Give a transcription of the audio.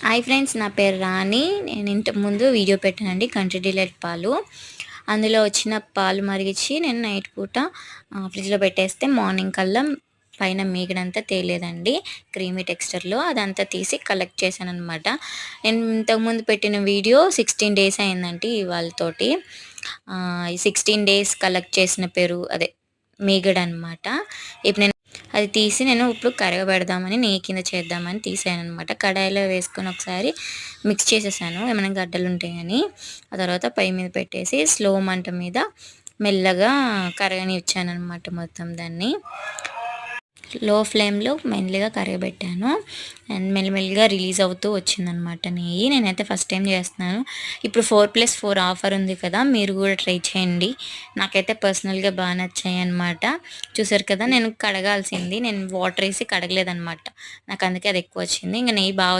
Hi friends, నా పేరు రాణి. నేను ఇంతకు ముందు వీడియో పెట్టానండి కంట్రీ డిలైట్ పాలు. అందులో వచ్చిన పాలు మరిగించి నేను నైట్ పూట ఫ్రిడ్జ్లో పెట్టేస్తే మార్నింగ్ కల్లా పైన మీగడంతా తేలేదండి. క్రీమీ టెక్స్చర్లో అదంతా తీసి కలెక్ట్ చేశాను అనమాట. నేను ఇంతకుముందు పెట్టిన వీడియో 16 డేస్ అయిందండి వాళ్ళతోటి. ఈ 16 డేస్ కలెక్ట్ చేసిన పెరుగు అదే మీగడ అనమాట. ఇప్పుడు నేను అది తీసి నేను ఇప్పుడు కరగబెడదామని నెయ్యి కింద చేద్దామని తీసాను అనమాట. కడాయిలో వేసుకొని ఒకసారి మిక్స్ చేసేసాను ఏమైనా గడ్డలు ఉంటాయని. ఆ తర్వాత పై మీద పెట్టేసి స్లో మంట మీద మెల్లగా కరగని ఇచ్చానమాట మొత్తం దాన్ని. లో ఫ్లేమ్లో మెల్లిగా కరగబెట్టాను అండ్ మెల్లిమెల్లిగా రిలీజ్ అవుతూ వచ్చిందనమాట నెయ్యి. నేనైతే ఫస్ట్ టైం చేస్తున్నాను. ఇప్పుడు 4+4 ఆఫర్ ఉంది కదా, మీరు కూడా ట్రై చేయండి. నాకైతే పర్సనల్గా బాగా నచ్చాయి అనమాట. చూసారు కదా, నేను కడగాల్సింది, నేను వాటర్ వేసి కడగలేదనమాట. నాకు అందుకే అది ఎక్కువ వచ్చింది. ఇంకా నెయ్యి బాగా